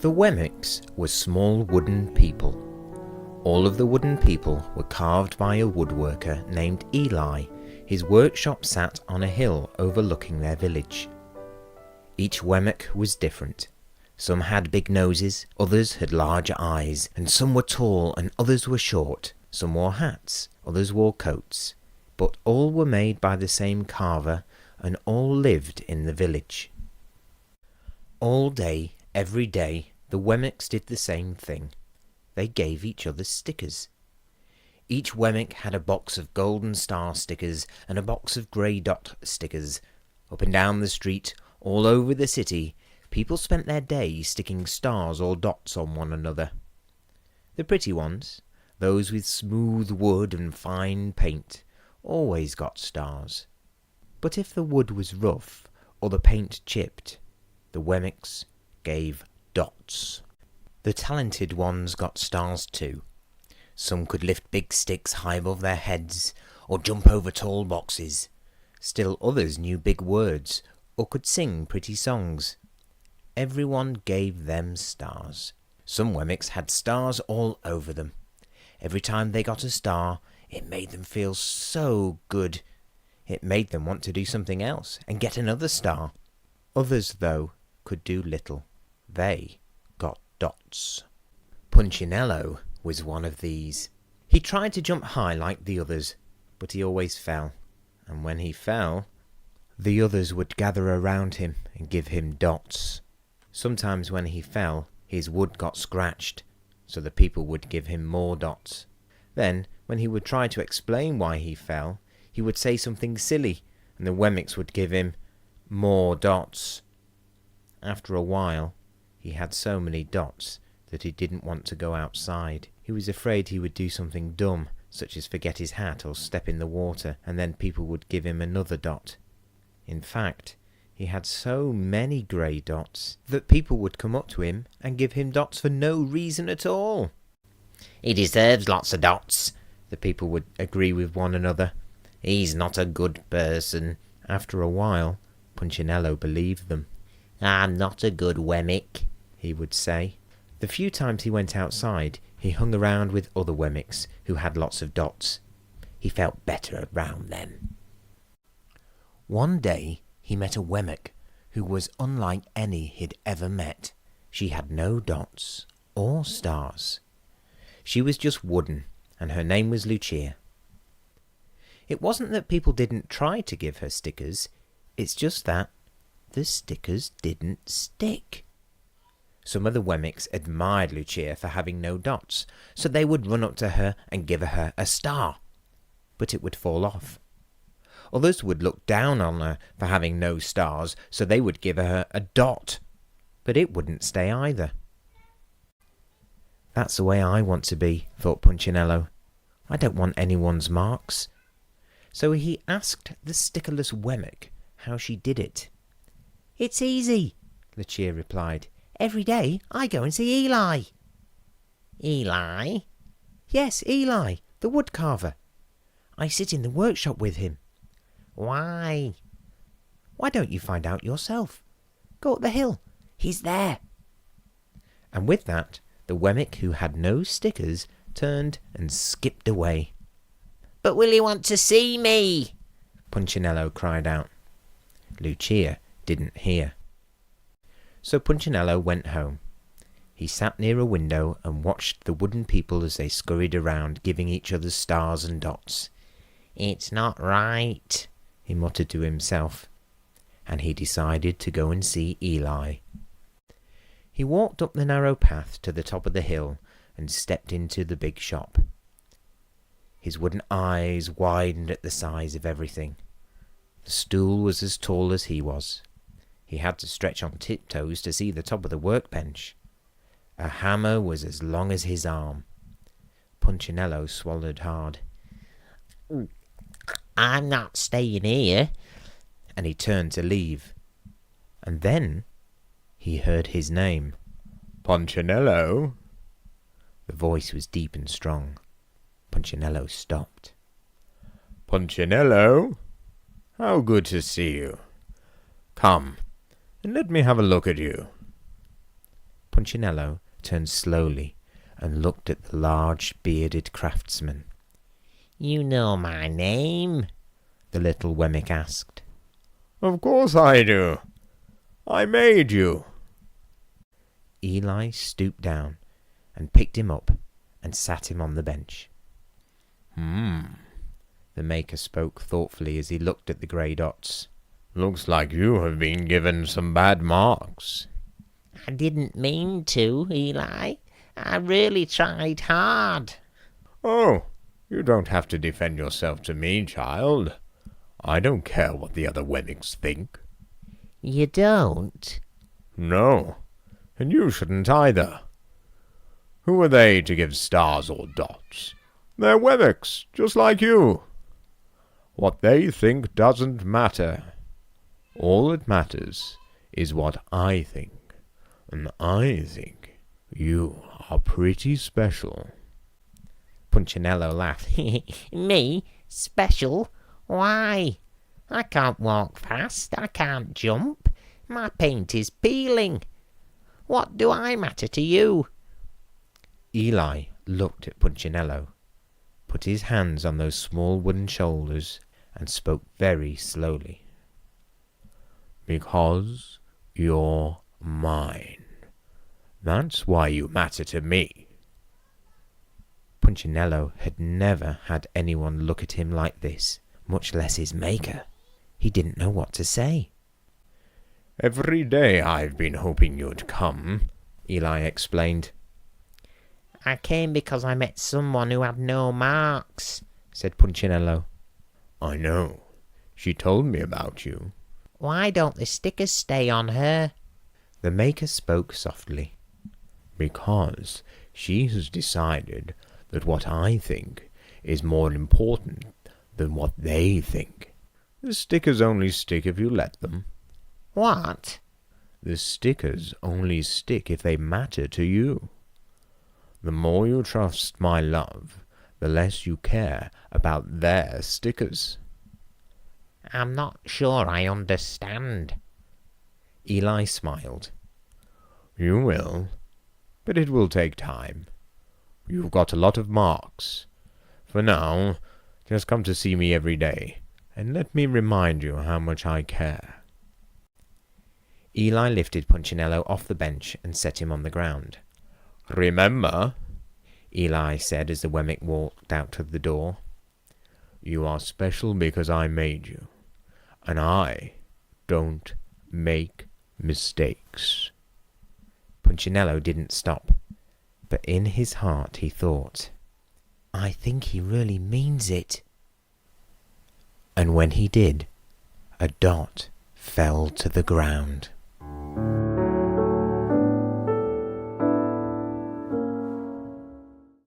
The Wemmicks were small wooden people. All of the wooden people were carved by a woodworker named Eli. His workshop sat on a hill overlooking their village. Each Wemmick was different. Some had big noses, others had large eyes, and some were tall and others were short. Some wore hats, others wore coats. But all were made by the same carver, and all lived in the village. All day, every day, the Wemmicks did the same thing. They gave each other stickers. Each Wemmick had a box of golden star stickers and a box of grey dot stickers. Up and down the street, all over the city, people spent their day sticking stars or dots on one another. The pretty ones, those with smooth wood and fine paint, always got stars. But if the wood was rough or the paint chipped, the Wemmicks gave dots. The talented ones got stars too. Some could lift big sticks high above their heads or jump over tall boxes. Still others knew big words or could sing pretty songs. Everyone gave them stars. Some Wemmicks had stars all over them. Every time they got a star, it made them feel so good. It made them want to do something else and get another star. Others, though, could do little. They got dots. Punchinello was one of these. He tried to jump high like the others, but he always fell. And when he fell, the others would gather around him and give him dots. Sometimes when he fell, his wood got scratched, so the people would give him more dots. Then, when he would try to explain why he fell, he would say something silly, and the Wemmicks would give him more dots. After a while, he had so many dots that he didn't want to go outside. He was afraid he would do something dumb, such as forget his hat or step in the water, and then people would give him another dot. In fact, he had so many grey dots that people would come up to him and give him dots for no reason at all. "He deserves lots of dots," the people would agree with one another. "He's not a good person." After a while, Punchinello believed them. "I'm not a good Wemmick," he would say. The few times he went outside, he hung around with other Wemmicks who had lots of dots. He felt better around them. One day, he met a Wemmick who was unlike any he'd ever met. She had no dots or stars. She was just wooden, and her name was Lucia. It wasn't that people didn't try to give her stickers, it's just that the stickers didn't stick. Some of the Wemmicks admired Lucia for having no dots, so they would run up to her and give her a star, but it would fall off. Others would look down on her for having no stars, so they would give her a dot, but it wouldn't stay either. "That's the way I want to be," thought Punchinello. "I don't want anyone's marks." So he asked the stickerless Wemmick how she did it. "It's easy," Lucia replied. "Every day I go and see Eli." "Eli?" "Yes, Eli, the wood carver. I sit in the workshop with him." "Why?" "Why don't you find out yourself? Go up the hill. He's there." And with that, the Wemmick who had no stickers turned and skipped away. "But will you want to see me?" Punchinello cried out. Lucia didn't hear. So Punchinello went home. He sat near a window and watched the wooden people as they scurried around, giving each other stars and dots. "It's not right," he muttered to himself, and he decided to go and see Eli. He walked up the narrow path to the top of the hill and stepped into the big shop. His wooden eyes widened at the size of everything. The stool was as tall as he was. He had to stretch on tiptoes to see the top of the workbench. A hammer was as long as his arm. Punchinello swallowed hard. "I'm not staying here," and he turned to leave. And then he heard his name. "Punchinello?" The voice was deep and strong. Punchinello stopped. "Punchinello? How good to see you. Come, and let me have a look at you." Punchinello turned slowly and looked at the large bearded craftsman. "You know my name?" the little Wemmick asked. "Of course I do. I made you." Eli stooped down and picked him up and sat him on the bench. The Maker spoke thoughtfully as he looked at the grey dots. "Looks like you have been given some bad marks." "I didn't mean to, Eli. I really tried hard." "Oh, you don't have to defend yourself to me, child. I don't care what the other Wemmicks think." "You don't?" "No, and you shouldn't either. Who are they to give stars or dots? They're Wemmicks, just like you. What they think doesn't matter. All that matters is what I think, and I think you are pretty special." Punchinello laughed. "Me? Special? Why? I can't walk fast. I can't jump. My paint is peeling. What do I matter to you?" Eli looked at Punchinello, put his hands on those small wooden shoulders, and spoke very slowly. "Because you're mine. That's why you matter to me." Punchinello had never had anyone look at him like this, much less his Maker. He didn't know what to say. "Every day I've been hoping you'd come," Eli explained. "I came because I met someone who had no marks," said Punchinello. "I know. She told me about you." "Why don't the stickers stay on her?" The Maker spoke softly. "Because she has decided that what I think is more important than what they think. The stickers only stick if you let them." "What?" "The stickers only stick if they matter to you. The more you trust my love, the less you care about their stickers." "I'm not sure I understand." Eli smiled. "You will, but it will take time. You've got a lot of marks. For now, just come to see me every day, and let me remind you how much I care." Eli lifted Punchinello off the bench and set him on the ground. "Remember," Eli said as the Wemmick walked out of the door, "you are special because I made you, and I don't make mistakes." Punchinello didn't stop, but in his heart he thought, "I think he really means it." And when he did, a dot fell to the ground.